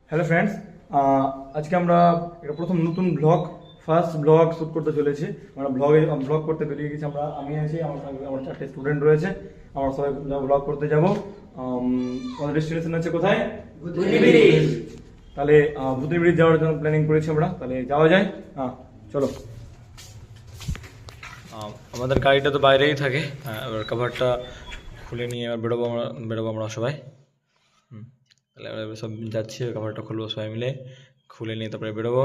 Hello friends, আজকে আমরা একটা প্রথম নতুন ফার্স্ট ব্লগ শ্যুট করতে চলেছি। আমরা ব্লগ করতে বেরিয়ে গেছি। আমি আছি, আমার চারটে স্টুডেন্ট রয়েছে। আমরা সবাই ব্লগ করতে যাব। আমাদের ডেস্টিনেশন আছে কোথায়? ভূতনি ব্রিজ। তাহলে ভূতনি ব্রিজ যাওয়ার জন্য প্ল্যানিং করেছি আমরা। তাহলে যাওয়া যায়। চলো। আমাদের গাড়িটা তো বাইরেই থাকে। এবার কভারটা খুলে নিয়ে এবার বেরোবো আমরা সবাই। তাহলে আমরা সব যাচ্ছি, কভারটা খুলবো সবাই মিলে, খুলে নিয়ে তারপরে বেরোবো।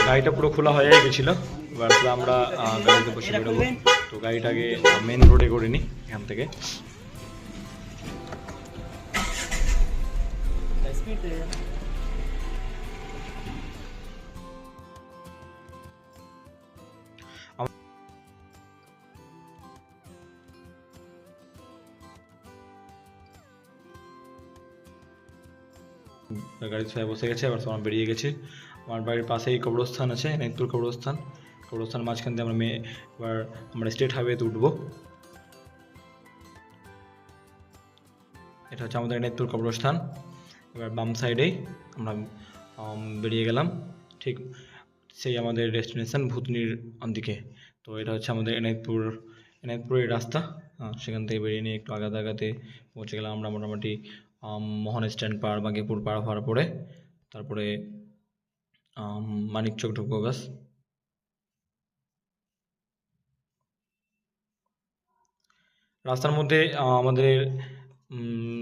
গাড়িটা পুরো খোলা হয়ে গেছিলো। এবার আমরা গাড়িতে বসে বেরোবো। তো গাড়িটাকে মেন রোডে করে নিই এখান থেকে। গাড়িতে সবাই বসে গেছে, এবার সবাই বেরিয়ে গেছে। আমার বাড়ির পাশেই কবরস্থান আছে, নেতুর কবরস্থান মাঝখান দিয়ে এবার আমরা স্টেট হাইওয়েতে উঠবো। এটা হচ্ছে আমাদের নেতুর কবরস্থান। এবার বাম সাইডেই আমরা বেরিয়ে গেলাম, ঠিক সেই আমাদের ডেস্টিনেশন ভূতনির দিকে। তো এটা হচ্ছে আমাদের এনায়তপুরের রাস্তা। সেখান থেকে বেরিয়ে নিয়ে একটু আগাতে পৌঁছে গেলাম আমরা মোটামুটি মোহন স্ট্যান্ড পার, বাঙ্গিপুর পার হওয়ার পরে। তারপরে মানিকচক ঢুকবো ব্যাস। রাস্তার মধ্যে আমাদের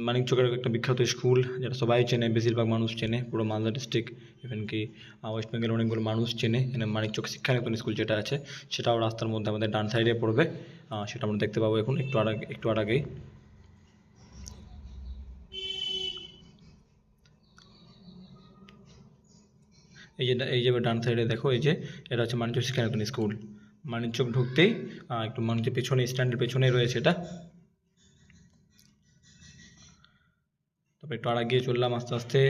মানিকচকের একটা বিখ্যাত স্কুল, যেটা সবাই চেনে, বেশিরভাগ মানুষ চেনে, পুরো মালদা ডিস্ট্রিক্ট, ইভেন কি ওয়েস্ট বেঙ্গল অনেকগুলো মানুষ চেনে। এখানে মানিকচক শিক্ষানিকেতন স্কুল যেটা আছে, সেটাও রাস্তার মধ্যে আমাদের ডান সাইডে পড়বে। সেটা আমরা দেখতে পাবো এখন একটু আগেই। এই যে ডান সাইডে দেখো, এই যে এটা হচ্ছে মানিকচক শিক্ষানিকেতন স্কুল। মানিকচক ঢুকতেই একটু মানুষের পেছনে, স্ট্যান্ডের পেছনেই রয়েছে এটা। তারপরে একটু গিয়ে চললাম আস্তে আস্তে।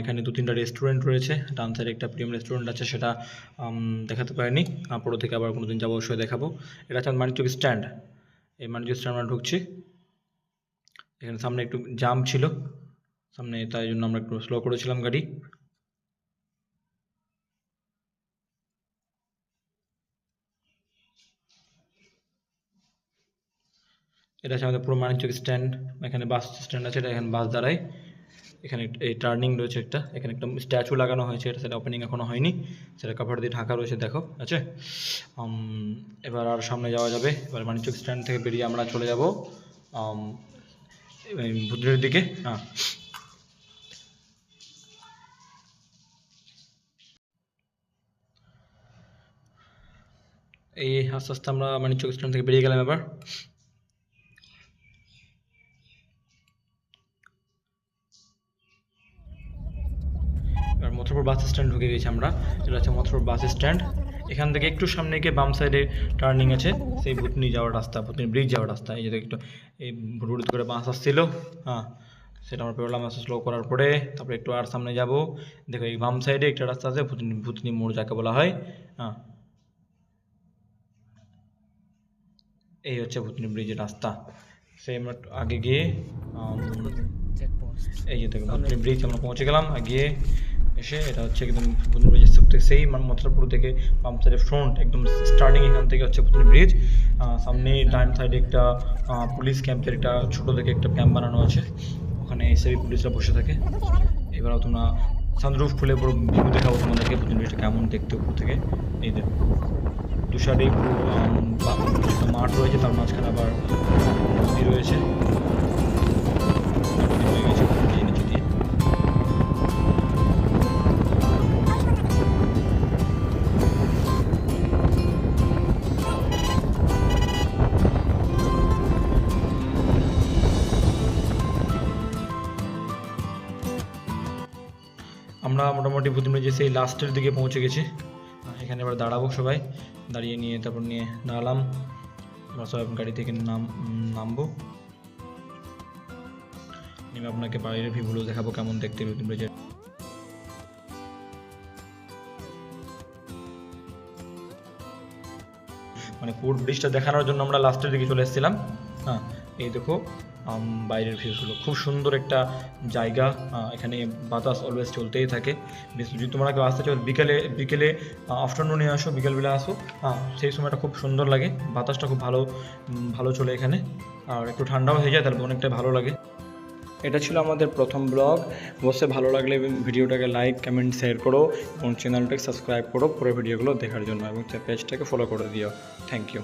এখানে 2-3টা রেস্টুরেন্ট রয়েছে। ডান সাইডে একটা প্রিমিয়াম রেস্টুরেন্ট আছে, সেটা দেখাতে পারিনি। পরে থেকে আবার কোনোদিন যাবো, অবশ্যই দেখাবো। এটা হচ্ছে মানিকচক স্ট্যান্ড। এই মানিকচক স্ট্যান্ড আমরা ঢুকছি। এখানে সামনে একটু জাম ছিল সামনে, তাই জন্য আমরা একটু স্লো করেছিলাম গাড়ি। এটা হচ্ছে আমাদের পুরো মানিকচক স্ট্যান্ড। এখানে বাস স্ট্যান্ড আছে, এটা এখানে বাস দাঁড়ায়। এখানে এই টার্নিং রয়েছে একটা, এখানে একটা স্ট্যাচু লাগানো হয়েছে, এটা সেটা ওপেনিং এখনো হয়নি, সেটা কাভার দিয়ে ঢাকা রয়েছে, দেখো আছে। এবার আর সামনে যাওয়া যাবে। এবার মানিকচক স্ট্যান্ড থেকে বেরিয়ে আমরা চলে যাব ভূতনির দিকে। এই আস্তে আস্তে আমরা মানিকচক স্ট্যান্ড থেকে বেরিয়ে গেলাম। এবার মথুরাপুর বাস স্ট্যান্ড ঢুকে গেছি আমরা। এটা হচ্ছে মথুরাপুর বাস স্ট্যান্ড। এখান থেকে একটু সামনে গিয়ে বাম সাইডে টার্নিং আছে, সেই ভূতনি যাওয়ার রাস্তা, ভূতনি ব্রিজ যাওয়ার রাস্তা। এই যে একটু এই রোড করে বাস আসছিল, সেটা আমরা পেরোলাম আস্তে স্লো করার পরে। তারপরে একটু আর সামনে যাব, দেখো এই বাম সাইডে একটা রাস্তা আছে, ভূতনি মোড় যাকে বলা হয়। এই হচ্ছে ভূতনি ব্রিজের রাস্তা। সেই আমরা আগে গিয়ে এই যে দেখো ভূতনি ব্রিজ আমরা পৌঁছে গেলাম। গিয়ে এসে এটা হচ্ছে একদম ভূতনি ব্রিজের সবথেকে সেই মথুরাপুর থেকে বাম সাইডে ফ্রন্ট একদম স্টার্টিং, এখান থেকে হচ্ছে ভূতনি ব্রিজ। সামনে ডান সাইডে একটা পুলিশ ক্যাম্পের একটা ছোটো থেকে একটা ক্যাম্প বানানো আছে, ওখানে সেই পুলিশরা বসে থাকে। এবারও তোমরা সানরুফ খুলে পুরো ভিউ দেখাবো তোমাদেরকে, ভূতনি ব্রিজটা কেমন দেখতে উপর থেকে। এই দেখো দু সাইডেই পুরো মাঠ রয়েছে, তার মাঝখানে আবার নদী রয়েছে। আমরা মোটামুটি ভূতনি ব্রিজে সেই লাস্টের দিকে পৌঁছে গেছি। এখানে এবার দাঁড়াবো সবাই, দাঁড়িয়ে নিয়ে তারপর নিয়ে দাঁড়ালাম, আমরা সবাই গাড়ি থেকে নামবো, নেমে আপনাকে বাইরের ভিউগুলো দেখাবো কেমন দেখতে ভূতনি ব্রিজের। মানে পুরো ব্রিজটা দেখানোর জন্য আমরা লাস্টের দিকে চলে এসেছিলাম। হ্যাঁ, এই দেখো বাইরের ভিউগুলো, খুব সুন্দর একটা জায়গা। এখানে বাতাস অলওয়েজ চলতেই থাকে। যদি তোমরা কেউ আসতে চাও বিকেলে আফটারনুনে আসো, বিকেলবেলা আসো, হ্যাঁ সেই সময়টা খুব সুন্দর লাগে, বাতাসটা খুব ভালো চলে এখানে, আর একটু ঠান্ডাও হয়ে যায়, তাহলে অনেকটা ভালো লাগে। এটা ছিল আমাদের প্রথম ব্লগ। অবশ্যই ভালো লাগলে ভিডিওটাকে লাইক কমেন্ট শেয়ার করো এবং চ্যানেলটাকে সাবস্ক্রাইব করো পরে ভিডিওগুলো দেখার জন্য, এবং পেজটাকে ফলো করে দিও। Thank you.